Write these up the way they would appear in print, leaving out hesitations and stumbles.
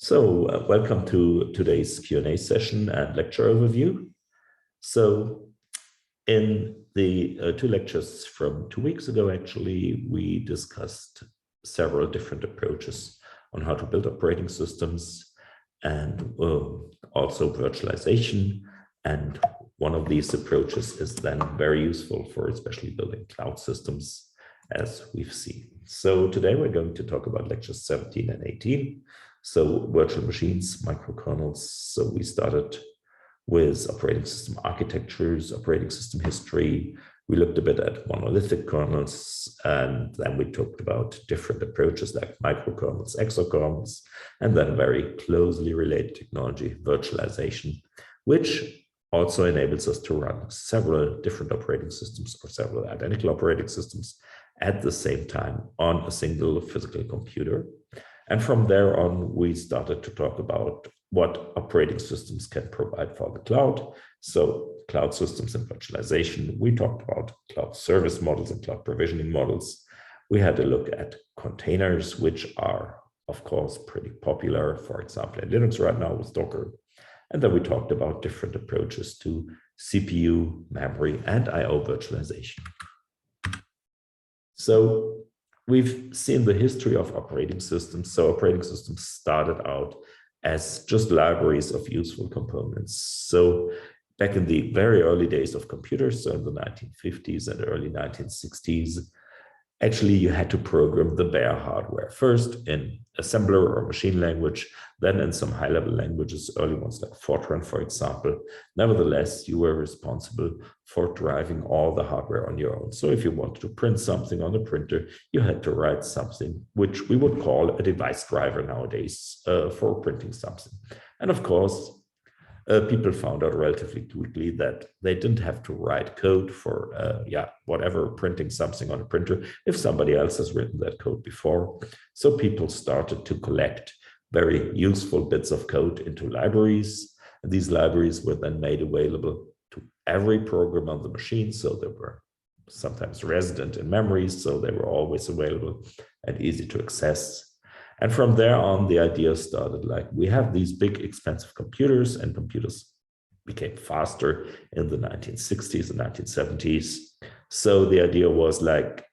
Welcome to today's Q&A session and lecture overview. So in the two lectures from 2 weeks ago, actually, we discussed several different approaches on how to build operating systems and also virtualization. And one of these approaches is then very useful for especially building cloud systems, as we've seen. So today we're going to talk about lectures 17 and 18. So virtual machines, microkernels. So we started with operating system architectures, operating system history. We looked a bit at monolithic kernels, and then we talked about different approaches like microkernels, exokernels, and then very closely related technology, virtualization, which also enables us to run several different operating systems or several identical operating systems at the same time on a single physical computer. And from there on, we started to talk about what operating systems can provide for the cloud. So cloud systems and virtualization. We talked about cloud service models and cloud provisioning models. We had a look at containers, which are, of course, pretty popular, for example, in Linux right now with Docker. And then we talked about different approaches to CPU, memory, and I/O virtualization. So we've seen the history of operating systems. So operating systems started out as just libraries of useful components. So back in the very early days of computers, so in the 1950s and early 1960s, actually you had to program the bare hardware, first in assembler or machine language, then in some high-level languages, early ones like Fortran, for example. Nevertheless, you were responsible for driving all the hardware on your own. So if you wanted to print something on the printer, you had to write something, which we would call a device driver nowadays for printing something. And of course, people found out relatively quickly that they didn't have to write code for, whatever, printing something on a printer if somebody else has written that code before. So people started to collect very useful bits of code into libraries. And these libraries were then made available to every program on the machine. So they were sometimes resident in memory, so they were always available and easy to access. And from there on, the idea started like, we have these big, expensive computers, and computers became faster in the 1960s and 1970s. So the idea was like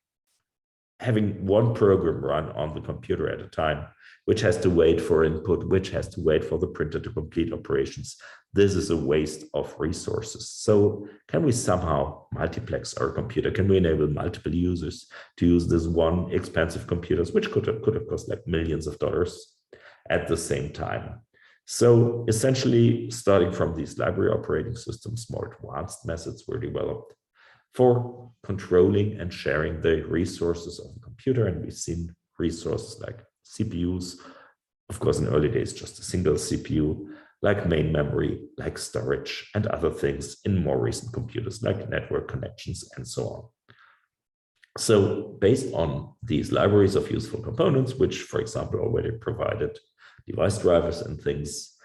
having one program run on the computer at a time, which has to wait for input, which has to wait for the printer to complete operations. This is a waste of resources. So can we somehow multiplex our computer? Can we enable multiple users to use this one expensive computers, which could have cost like millions of dollars at the same time? So essentially, starting from these library operating systems, more advanced methods were developed for controlling and sharing the resources of the computer. And we've seen resources like CPUs, of course, in early days, just a single CPU, like main memory, like storage, and other things in more recent computers, like network connections and so on. So based on these libraries of useful components, which, for example, already provided device drivers and things,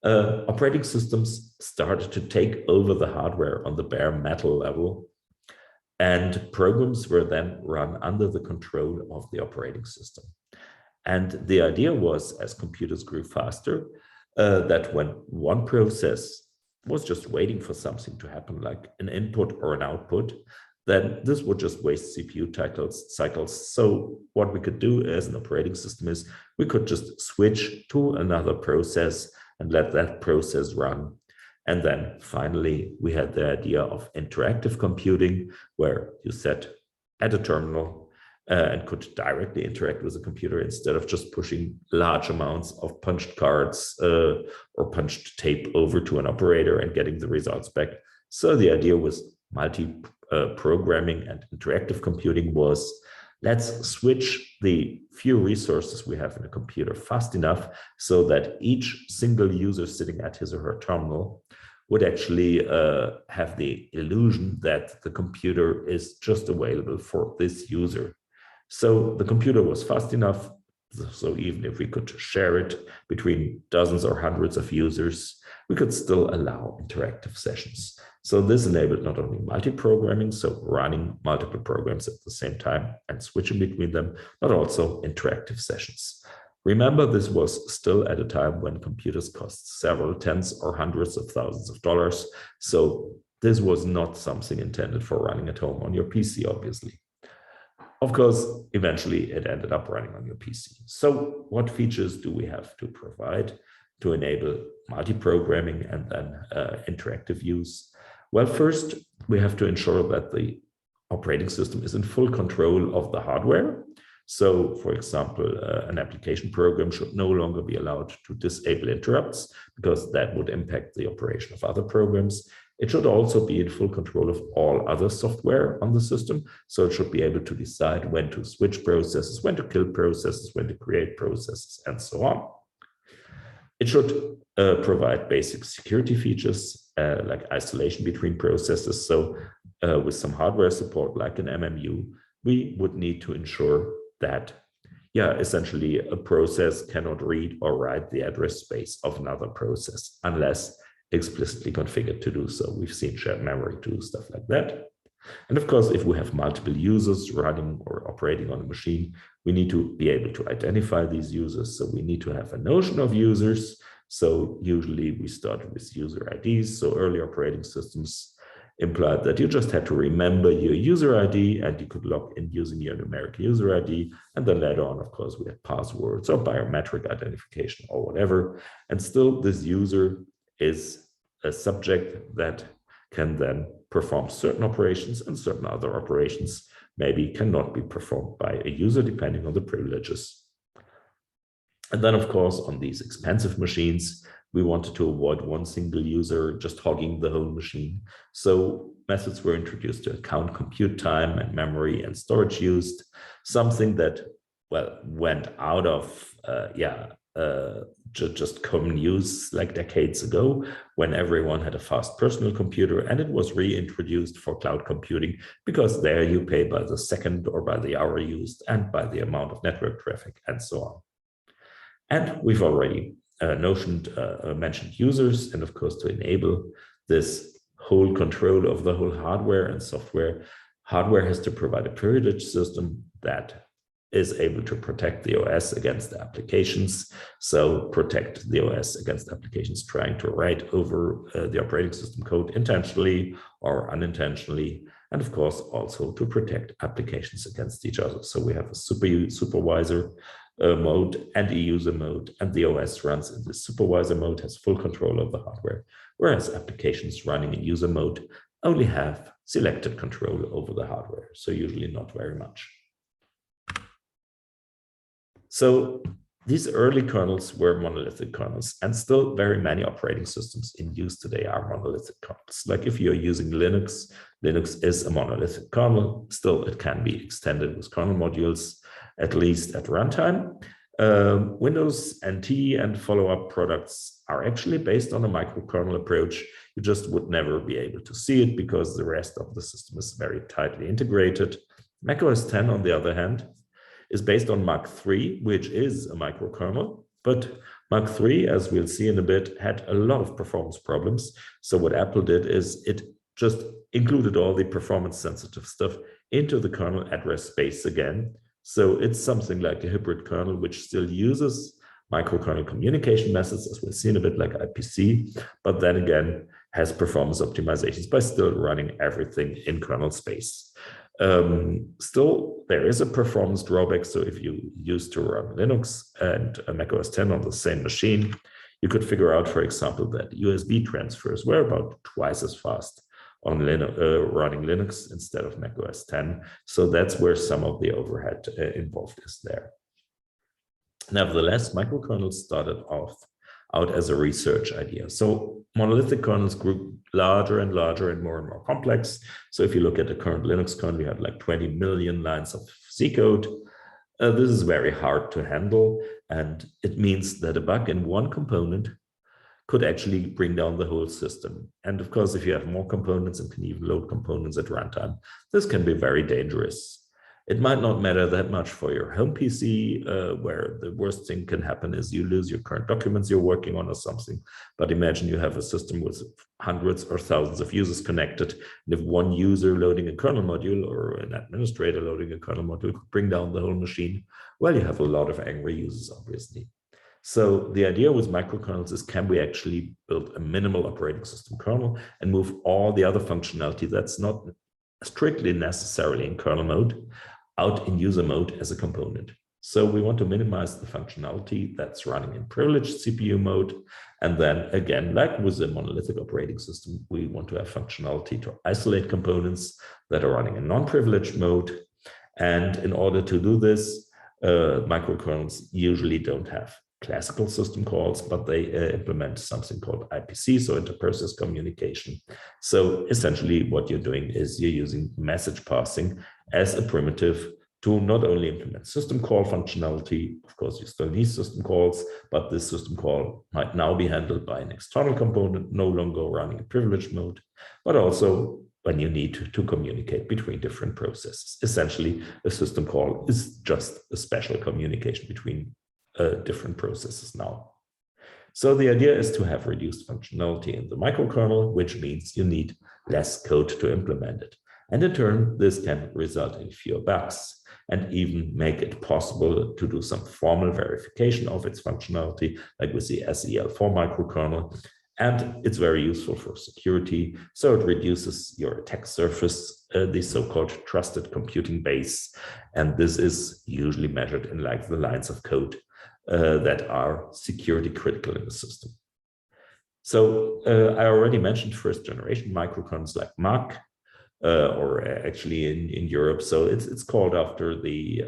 operating systems started to take over the hardware on the bare metal level, and programs were then run under the control of the operating system. And the idea was, as computers grew faster, that when one process was just waiting for something to happen, like an input or an output, then this would just waste CPU cycles. So what we could do as an operating system is we could just switch to another process and let that process run. And then finally, we had the idea of interactive computing, where you sat at a terminal and could directly interact with the computer instead of just pushing large amounts of punched cards or punched tape over to an operator and getting the results back. So the idea with multi-programming and interactive computing was, let's switch the few resources we have in a computer fast enough so that each single user sitting at his or her terminal would actually have the illusion that the computer is just available for this user. So the computer was fast enough, so even if we could share it between dozens or hundreds of users, we could still allow interactive sessions. So this enabled not only multi-programming, so running multiple programs at the same time and switching between them, but also interactive sessions. Remember, this was still at a time when computers cost several tens or hundreds of thousands of dollars. So this was not something intended for running at home on your PC, obviously. Of course, eventually it ended up running on your PC. So what features do we have to provide to enable multi-programming and then interactive use? Well, first, we have to ensure that the operating system is in full control of the hardware. So, for example, an application program should no longer be allowed to disable interrupts because that would impact the operation of other programs. It should also be in full control of all other software on the system. So it should be able to decide when to switch processes, when to kill processes, when to create processes, and so on. It should provide basic security features like isolation between processes. So with some hardware support like an MMU, we would need to ensure that, essentially a process cannot read or write the address space of another process unless explicitly configured to do so. We've seen shared memory do stuff like that. And of course, if we have multiple users running or operating on a machine, we need to be able to identify these users. So we need to have a notion of users. So usually we start with user IDs. So early operating systems implied that you just had to remember your user ID and you could log in using your numeric user ID. And then later on, of course, we had passwords or biometric identification or whatever. And still this user is a subject that can then perform certain operations and certain other operations maybe cannot be performed by a user depending on the privileges. And then, of course, on these expensive machines, we wanted to avoid one single user just hogging the whole machine. So methods were introduced to account compute time and memory and storage used, something that, well, went out of, just common use like decades ago when everyone had a fast personal computer, and it was reintroduced for cloud computing because there you pay by the second or by the hour used and by the amount of network traffic and so on. And we've already mentioned users, and of course, to enable this whole control of the whole hardware and software, hardware has to provide a privileged system that is able to protect the OS against the applications. So protect the OS against applications trying to write over the operating system code intentionally or unintentionally. And of course, also to protect applications against each other. So we have a supervisor mode and a user mode, and the OS runs in the supervisor mode, has full control of the hardware, whereas applications running in user mode only have selected control over the hardware. So usually not very much. So these early kernels were monolithic kernels, and still very many operating systems in use today are monolithic kernels. Like if you're using Linux, Linux is a monolithic kernel. Still, it can be extended with kernel modules, at least at runtime. Windows NT and follow-up products are actually based on a microkernel approach. You just would never be able to see it because the rest of the system is very tightly integrated. macOS 10, on the other hand, is based on Mach 3, which is a microkernel, but Mach 3, as we'll see in a bit, had a lot of performance problems. So what Apple did is it just included all the performance sensitive stuff into the kernel address space again. So it's something like a hybrid kernel, which still uses microkernel communication methods, as we'll see in a bit, like IPC, but then again has performance optimizations by still running everything in kernel space. Still, there is a performance drawback. So if you used to run Linux and a macOS 10 on the same machine, you could figure out, for example, that USB transfers were about twice as fast on running Linux instead of macOS 10. So that's where some of the overhead involved is there. Nevertheless, microkernels started out as a research idea. So monolithic kernels grew larger and larger and more complex. So if you look at the current Linux kernel, we have like 20 million lines of C code. This is very hard to handle. And it means that a bug in one component could actually bring down the whole system. And of course, if you have more components and can even load components at runtime, this can be very dangerous. It might not matter that much for your home PC, where the worst thing can happen is you lose your current documents you're working on or something. But imagine you have a system with hundreds or thousands of users connected. And if one user loading a kernel module or an administrator loading a kernel module could bring down the whole machine, well, you have a lot of angry users, obviously. So the idea with microkernels is, can we actually build a minimal operating system kernel and move all the other functionality that's not strictly necessarily in kernel mode out in user mode as a component. So we want to minimize the functionality that's running in privileged CPU mode. And then again, like with a monolithic operating system, we want to have functionality to isolate components that are running in non-privileged mode. And in order to do this, microkernels usually don't have classical system calls, but they implement something called IPC, so interprocess communication. So essentially what you're doing is you're using message passing as a primitive to not only implement system call functionality. Of course, you still need system calls, but this system call might now be handled by an external component, no longer running in privileged mode, but also when you need to communicate between different processes. Essentially, a system call is just a special communication between different processes now. So the idea is to have reduced functionality in the microkernel, which means you need less code to implement it. And in turn, this can result in fewer bugs and even make it possible to do some formal verification of its functionality, like with the SEL4 microkernel. And it's very useful for security. So it reduces your attack surface, the so-called trusted computing base. And this is usually measured in like the lines of code that are security critical in the system. So I already mentioned first generation microkernels like Mach, or actually in Europe. So it's called after the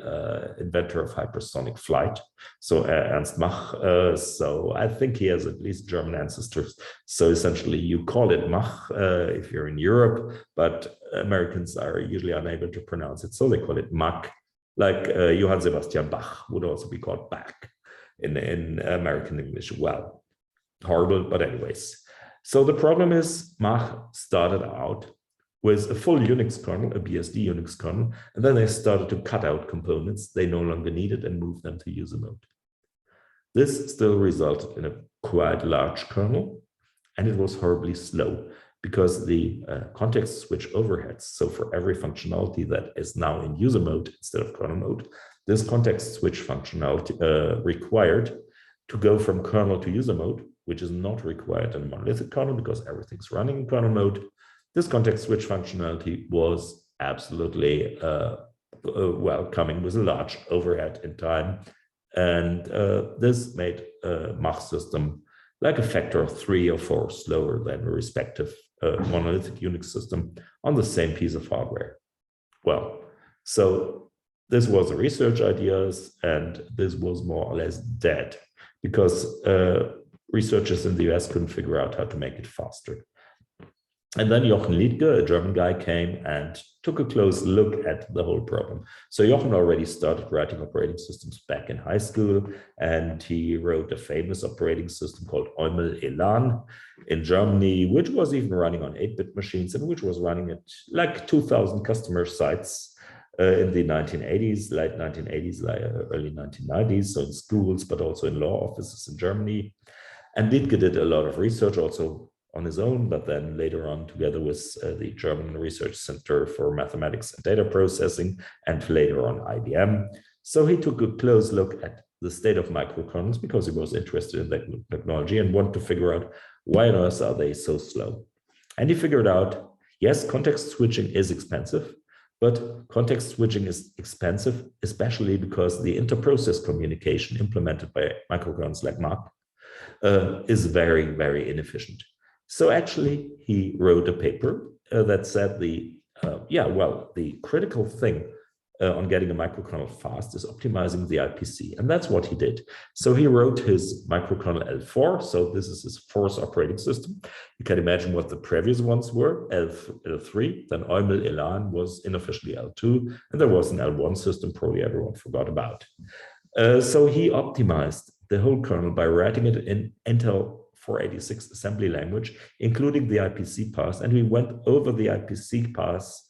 inventor of hypersonic flight. So Ernst Mach. So I think he has at least German ancestors. So essentially you call it Mach if you're in Europe, but Americans are usually unable to pronounce it. So they call it Mach, like Johann Sebastian Bach would also be called Bach in American English. Well, horrible, but anyways. So the problem is Mach started out with a full Unix kernel, a BSD Unix kernel, and then they started to cut out components they no longer needed and move them to user mode. This still resulted in a quite large kernel, and it was horribly slow because the context switch overheads. So for every functionality that is now in user mode instead of kernel mode, this context switch functionality required to go from kernel to user mode, which is not required in a monolithic kernel because everything's running in kernel mode. This context switch functionality was absolutely well, coming with a large overhead in time. And this made Mach system like a factor of 3 or 4 slower than a respective monolithic Unix system on the same piece of hardware. Well, so this was a research ideas, and this was more or less dead because researchers in the US couldn't figure out how to make it faster. And then Jochen Liedtke, a German guy, came and took a close look at the whole problem. So Jochen already started writing operating systems back in high school, and he wrote a famous operating system called Eumel Elan in Germany, which was even running on 8-bit machines and which was running at like 2,000 customer sites in the 1980s, late 1980s, early 1990s, so in schools, but also in law offices in Germany. And Liedtke did a lot of research also on his own, but then later on together with the German Research Center for Mathematics and Data Processing, and later on IBM. So he took a close look at the state of microkernels because he was interested in that technology and wanted to figure out why on earth are they so slow. And he figured out, yes, context switching is expensive, but context switching is expensive, especially because the interprocess communication implemented by microkernels like Mach is very, very inefficient. So actually, he wrote a paper that said the critical thing on getting a microkernel fast is optimizing the IPC, and that's what he did. So he wrote his microkernel L4. So this is his fourth operating system. You can imagine what the previous ones were: L3, then Eumel Elan was unofficially L2, and there was an L1 system probably everyone forgot about. So he optimized the whole kernel by writing it in Intel 486 assembly language, including the IPC path. And we went over the IPC path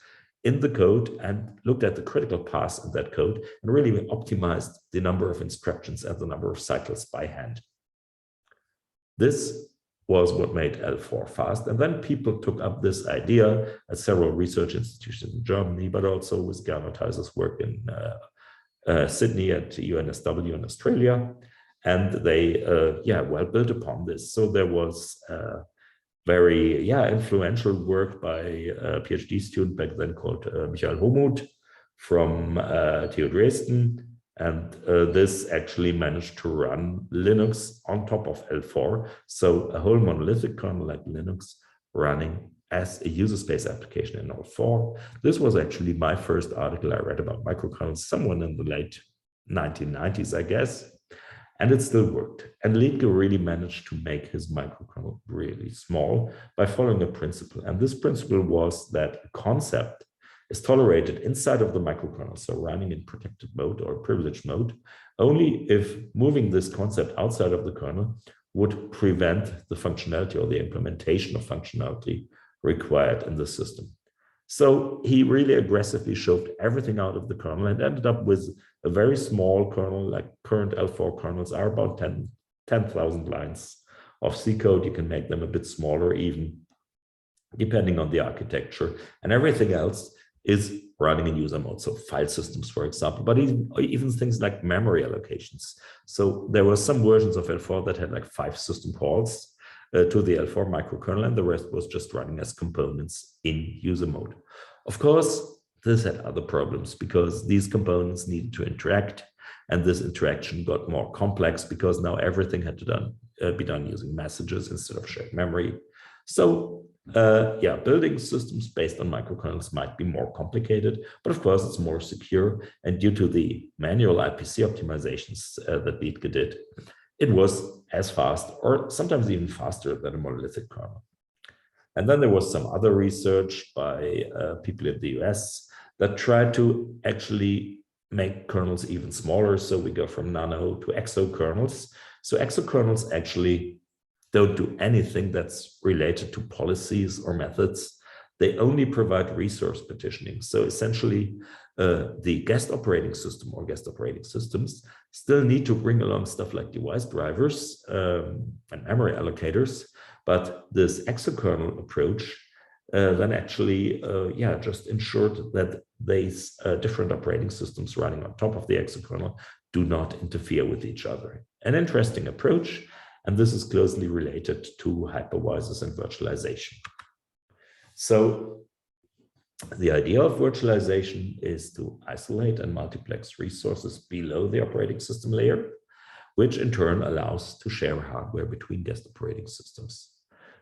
in the code and looked at the critical paths in that code and really optimized the number of instructions and the number of cycles by hand. This was what made L4 fast. And then people took up this idea at several research institutions in Germany, but also with Gernot Heiser's work in Sydney at UNSW in Australia. And they, well, built upon this. So there was very, influential work by a PhD student back then called Michael Homuth from TU Dresden. And this actually managed to run Linux on top of L4. So a whole monolithic kernel like Linux running as a user space application in L4. This was actually my first article I read about microkernels somewhere in the late 1990s, I guess. And it still worked. And Liedtke really managed to make his microkernel really small by following a principle. And this principle was that a concept is tolerated inside of the microkernel, so running in protected mode or privileged mode, only if moving this concept outside of the kernel would prevent the functionality or the implementation of functionality required in the system. So he really aggressively shoved everything out of the kernel and ended up with a very small kernel, like current L4 kernels are about 10,000 lines of C code. You can make them a bit smaller even, depending on the architecture, and everything else is running in user mode. So file systems, for example, but even things like memory allocations. So there were some versions of L4 that had like 5 system calls to the L4 microkernel, and the rest was just running as components in user mode. Of course, this had other problems because these components needed to interact, and this interaction got more complex because now everything had to be done using messages instead of shared memory. So building systems based on microkernels might be more complicated, but of course it's more secure. And due to the manual IPC optimizations that Liedtke did, it was as fast or sometimes even faster than a monolithic kernel. And then there was some other research by people in the US that tried to actually make kernels even smaller. So we go from nano to exokernels. So exokernels actually don't do anything that's related to policies or methods. They only provide resource partitioning. So essentially, the guest operating system or guest operating systems still need to bring along stuff like device drivers and memory allocators. But this exokernel approach then actually, just ensured that these different operating systems running on top of the exokernel do not interfere with each other. An interesting approach. And this is closely related to hypervisors and virtualization. So the idea of virtualization is to isolate and multiplex resources below the operating system layer, which in turn allows to share hardware between guest operating systems.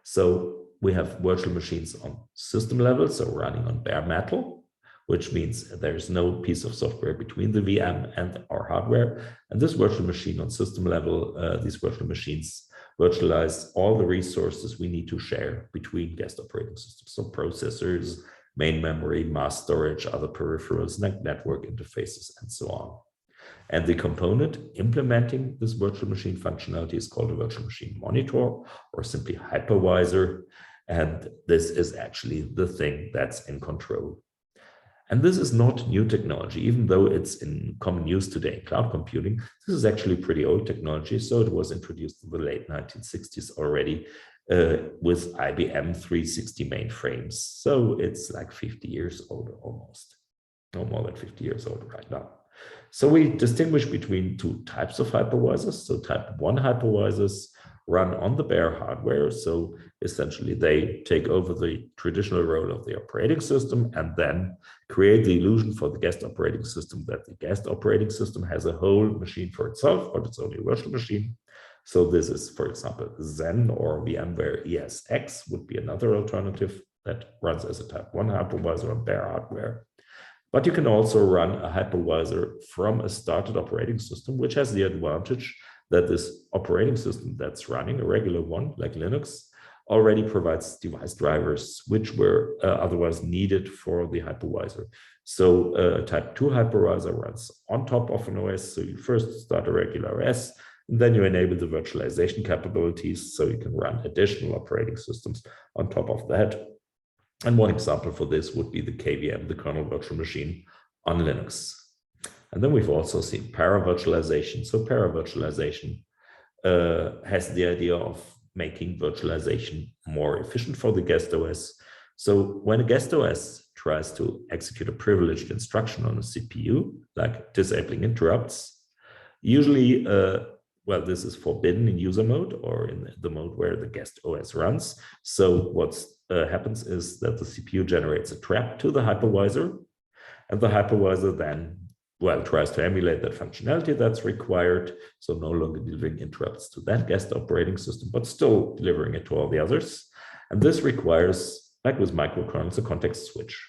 So we have virtual machines on system level, so running on bare metal, which means there's no piece of software between the VM and our hardware. And this virtual machine on system level, these virtual machines virtualize all the resources we need to share between guest operating systems. So processors, main memory, mass storage, other peripherals, network interfaces, and so on. And the component implementing this virtual machine functionality is called a virtual machine monitor or simply hypervisor. And this is actually the thing that's in control. And this is not new technology, even though it's in common use today in cloud computing. This is actually pretty old technology. So it was introduced in the late 1960s already with IBM 360 mainframes. So it's like 50 years old almost, no more than 50 years old right now. So we distinguish between 2 types of hypervisors. So type 1 hypervisors run on the bare hardware. So essentially they take over the traditional role of the operating system and then create the illusion for the guest operating system that the guest operating system has a whole machine for itself, but it's only a virtual machine. So this is, for example, Xen or VMware ESX would be another alternative that runs as a type 1 hypervisor on bare hardware. But you can also run a hypervisor from a started operating system, which has the advantage that this operating system that's running, a regular one like Linux, already provides device drivers, which were otherwise needed for the hypervisor. So a type 2 hypervisor runs on top of an OS. So you first start a regular OS, and then you enable the virtualization capabilities so you can run additional operating systems on top of that. And one example for this would be the KVM, the kernel virtual machine on Linux. And then we've also seen para-virtualization. So para-virtualization has the idea of making virtualization more efficient for the guest OS. So when a guest OS tries to execute a privileged instruction on a CPU, like disabling interrupts, usually, well, this is forbidden in user mode or in the mode where the guest OS runs. So what happens is that the CPU generates a trap to the hypervisor, and the hypervisor then, well, tries to emulate that functionality that's required. So no longer delivering interrupts to that guest operating system, but still delivering it to all the others. And this requires, like with microkernels, a context switch.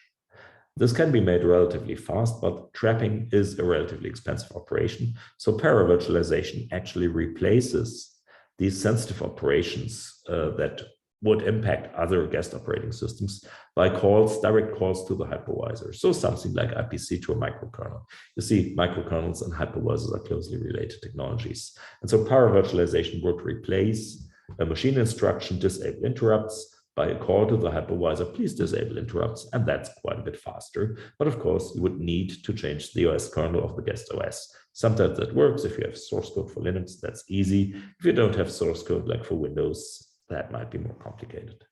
This can be made relatively fast, but trapping is a relatively expensive operation. So para-virtualization actually replaces these sensitive operations that would impact other guest operating systems by calls, direct calls to the hypervisor. So something like IPC to a microkernel. You see, microkernels and hypervisors are closely related technologies. And so para-virtualization would replace a machine instruction, disable interrupts, by a call to the hypervisor, please disable interrupts, and that's quite a bit faster. But of course, you would need to change the OS kernel of the guest OS. Sometimes that works. If you have source code for Linux, that's easy. If you don't have source code like for Windows, that might be more complicated.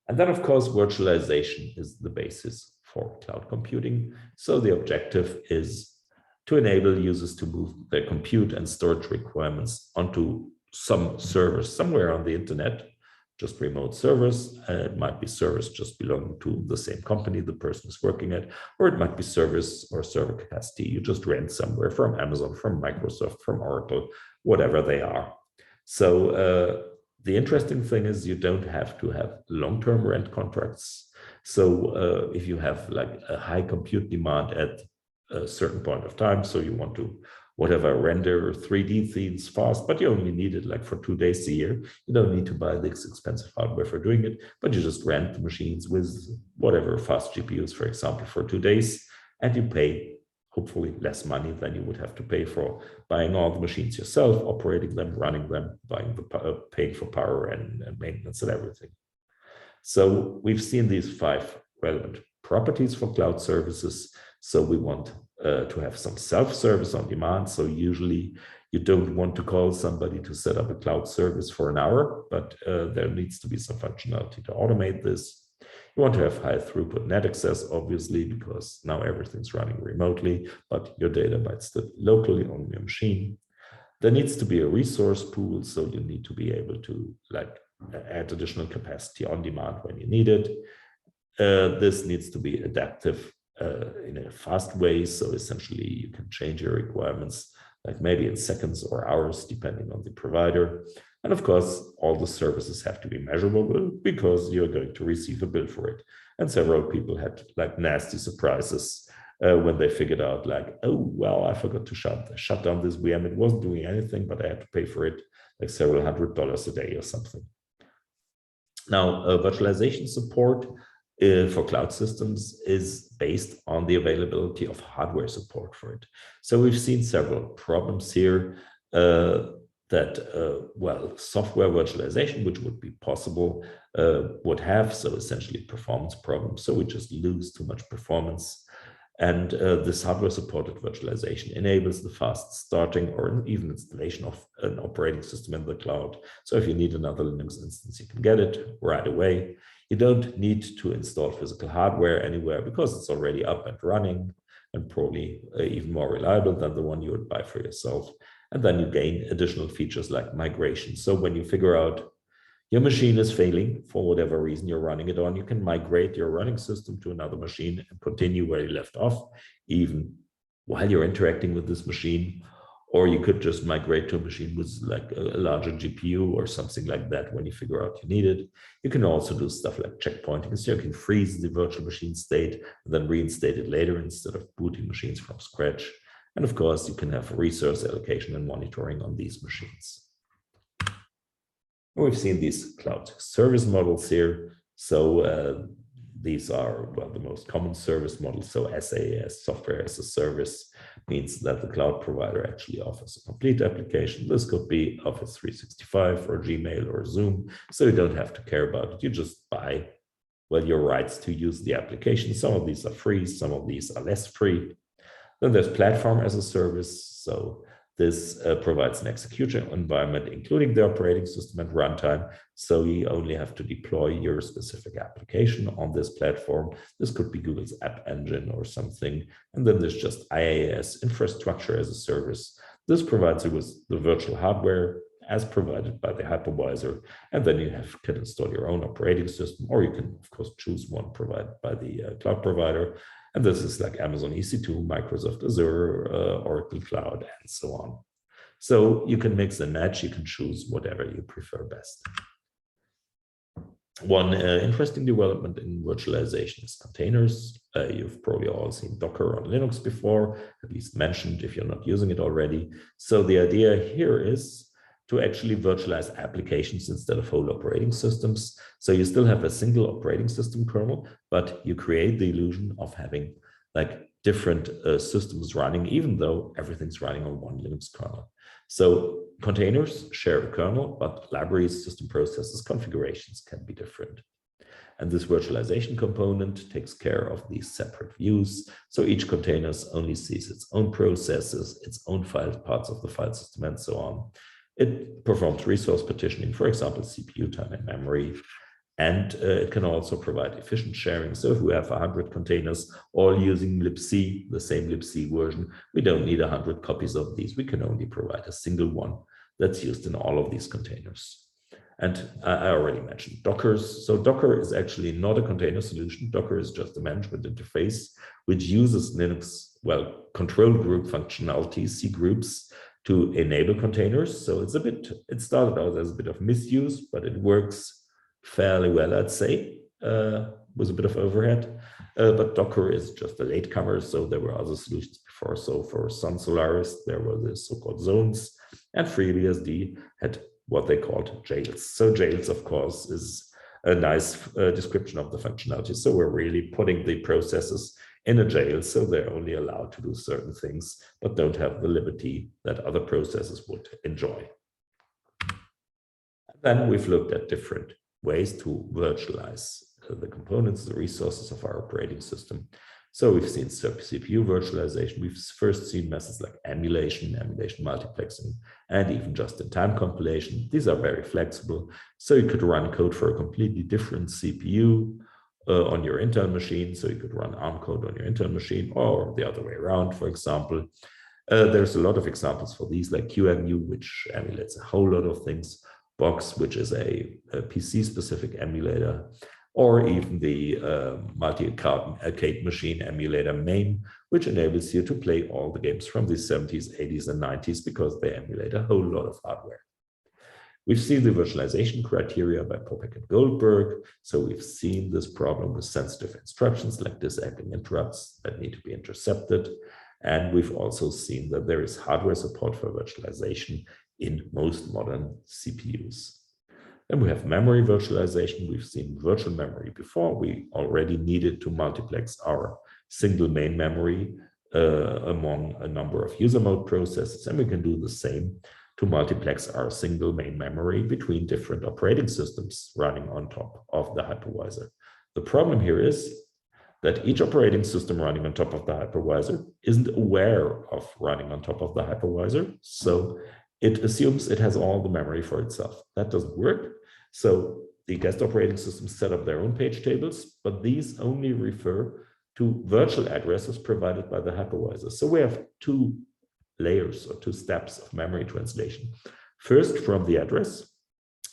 And then, of course, virtualization is the basis for cloud computing. So the objective is to enable users to move their compute and storage requirements onto some servers somewhere on the internet, just remote servers. It might be servers just belonging to the same company the person is working at, or it might be servers or server capacity you just rent somewhere from Amazon, from Microsoft, from Oracle, whatever they are. So the interesting thing is you don't have to have long-term rent contracts. So if you have like a high compute demand at a certain point of time, so you want to whatever, render 3D themes fast, but you only need it like for 2 days a year. You don't need to buy this expensive hardware for doing it, but you just rent the machines with whatever fast GPUs, for example, for 2 days, and you pay hopefully less money than you would have to pay for buying all the machines yourself, operating them, running them, paying for power and maintenance and everything. So we've seen these 5 relevant properties for cloud services. So we want to have some self-service on demand. So usually you don't want to call somebody to set up a cloud service for an hour, but there needs to be some functionality to automate this. You want to have high throughput net access, obviously, because now everything's running remotely, but your data might still locally on your machine. There needs to be a resource pool, so you need to be able to like add additional capacity on demand when you need it. This needs to be adaptive in a fast way. So essentially you can change your requirements like maybe in seconds or hours, depending on the provider. And of course, all the services have to be measurable because you're going to receive a bill for it. And several people had like nasty surprises when they figured out like, oh, well, I forgot to shut down this VM. It wasn't doing anything, but I had to pay for it like several $100s a day or something. Now, virtualization support for cloud systems is based on the availability of hardware support for it. So we've seen several problems here that, well, software virtualization, which would be possible, would have, so essentially performance problems. So we just lose too much performance. And this hardware-supported virtualization enables the fast starting or even installation of an operating system in the cloud. So if you need another Linux instance, you can get it right away. You don't need to install physical hardware anywhere because it's already up and running and probably even more reliable than the one you would buy for yourself. And then you gain additional features like migration. So when you figure out your machine is failing for whatever reason you're running it on, you can migrate your running system to another machine and continue where you left off, even while you're interacting with this machine. Or you could just migrate to a machine with like a larger GPU or something like that when you figure out you need it. You can also do stuff like checkpointing. So you can freeze the virtual machine state and then reinstate it later instead of booting machines from scratch. And of course, you can have resource allocation and monitoring on these machines. We've seen these cloud service models here. So these are, well, the most common service models. So SaaS, software as a service, means that the cloud provider actually offers a complete application. This could be Office 365 or Gmail or Zoom. So you don't have to care about it. You just buy, well, your rights to use the application. Some of these are free, some of these are less free. Then there's platform as a service. So this provides an execution environment, including the operating system and runtime. So you only have to deploy your specific application on this platform. This could be Google's App Engine or something. And then there's just IaaS, infrastructure as a service. This provides you with the virtual hardware as provided by the hypervisor. And then you can install your own operating system, or you can, of course, choose one provided by the cloud provider. And this is like Amazon EC2, Microsoft Azure, Oracle Cloud, and so on. So you can mix and match, you can choose whatever you prefer best. One interesting development in virtualization is containers. You've probably all seen Docker on Linux before, at least mentioned if you're not using it already. So the idea here is to actually virtualize applications instead of whole operating systems. So you still have a single operating system kernel, but you create the illusion of having like different systems running, even though everything's running on one Linux kernel. So containers share a kernel, but libraries, system processes, configurations can be different. And this virtualization component takes care of these separate views. So each container only sees its own processes, its own file, parts of the file system, and so on. It performs resource partitioning, for example, CPU time and memory. And it can also provide efficient sharing. So if we have 100 containers all using libc, the same libc version, we don't need 100 copies of these. We can only provide a single one that's used in all of these containers. And I already mentioned Dockers. So Docker is actually not a container solution. Docker is just a management interface, which uses Linux, well, control group functionality, C groups, to enable containers. So it started out as a bit of misuse, but it works fairly well, I'd say, with a bit of overhead. But Docker is just a latecomer, so there were other solutions before. So for Sun Solaris, there were the so-called zones, and FreeBSD had what they called jails. So jails, of course, is a nice description of the functionality. So we're really putting the processes in a jail, so they're only allowed to do certain things, but don't have the liberty that other processes would enjoy. Then we've looked at different ways to virtualize the components, the resources of our operating system. So we've seen CPU virtualization. We've first seen methods like emulation multiplexing, and even just-in-time compilation. These are very flexible. So you could run code for a completely different CPU on your Intel machine. So you could run ARM code on your Intel machine, or the other way around, for example. There's a lot of examples for these, like QEMU, which emulates a whole lot of things, Box, which is a PC-specific emulator, or even the multi-arcade machine emulator MAME, which enables you to play all the games from the 70s, 80s, and 90s because they emulate a whole lot of hardware. We've seen the virtualization criteria by Popek and Goldberg. So we've seen this problem with sensitive instructions like disabling interrupts that need to be intercepted. And we've also seen that there is hardware support for virtualization in most modern CPUs. Then we have memory virtualization. We've seen virtual memory before. We already needed to multiplex our single main memory among a number of user mode processes, and we can do the same to multiplex our single main memory between different operating systems running on top of the hypervisor. The problem here is that each operating system running on top of the hypervisor isn't aware of running on top of the hypervisor, so it assumes it has all the memory for itself. That doesn't work. So the guest operating systems set up their own page tables, but these only refer to virtual addresses provided by the hypervisor. So we have two layers or two steps of memory translation. First, from the address,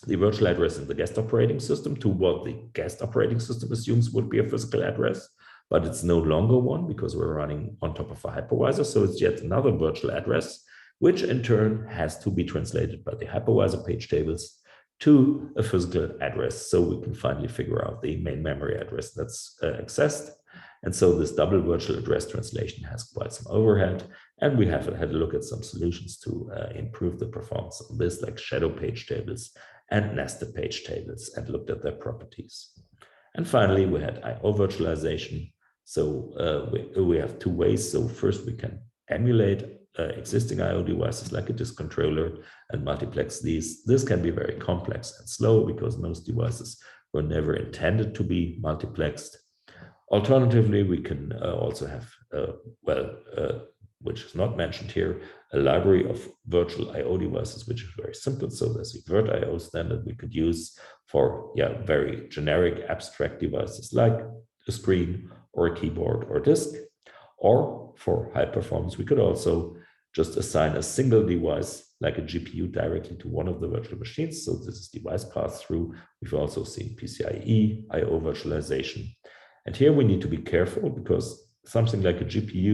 the virtual address in the guest operating system, to what the guest operating system assumes would be a physical address, but it's no longer one because we're running on top of a hypervisor. So it's yet another virtual address, which in turn has to be translated by the hypervisor page tables to a physical address. So we can finally figure out the main memory address that's accessed. And so this double virtual address translation has quite some overhead. And we have had a look at some solutions to improve the performance of this, like shadow page tables and nested page tables, and looked at their properties. And finally, we had I/O virtualization. So we have two ways. So first, we can emulate existing I/O devices like a disk controller and multiplex these. This can be very complex and slow because most devices were never intended to be multiplexed. Alternatively, we can also have, which is not mentioned here, a library of virtual I/O devices, which is very simple. So there's a VirtIO standard we could use for very generic abstract devices like a screen or a keyboard or disk. Or for high performance, we could also just assign a single device like a GPU directly to one of the virtual machines. So this is device pass-through. We've also seen PCIe, I/O virtualization. And here we need to be careful because something like a GPU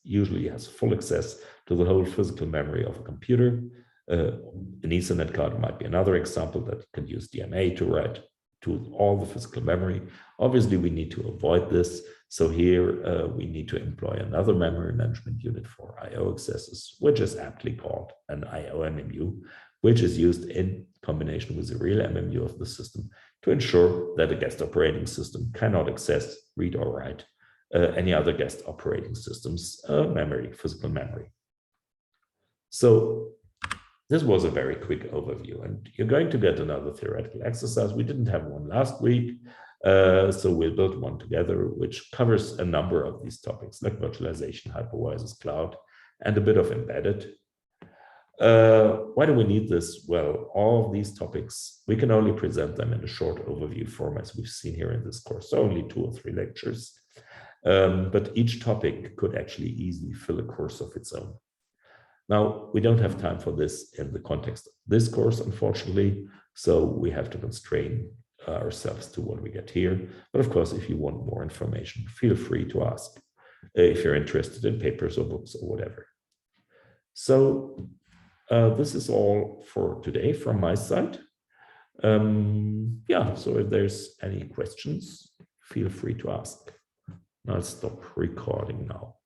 usually has full access to the whole physical memory of a computer. An Ethernet card might be another example that can use DMA to write to all the physical memory. Obviously, we need to avoid this. So here we need to employ another memory management unit for I/O accesses, which is aptly called an I/O MMU, which is used in combination with the real MMU of the system to ensure that a guest operating system cannot access, read or write any other guest operating system's physical memory. So this was a very quick overview, and you're going to get another theoretical exercise. We didn't have one last week, so we'll build one together, which covers a number of these topics like virtualization, hypervisors, cloud, and a bit of embedded. Why do we need this? Well, all of these topics, we can only present them in a short overview form, as we've seen here in this course, so only 2 or 3 lectures. But each topic could actually easily fill a course of its own. Now, we don't have time for this in the context of this course, unfortunately, so we have to constrain ourselves to what we get here. But of course, if you want more information, feel free to ask if you're interested in papers or books or whatever. So this is all for today from my side. So if there's any questions, feel free to ask. I'll stop recording now.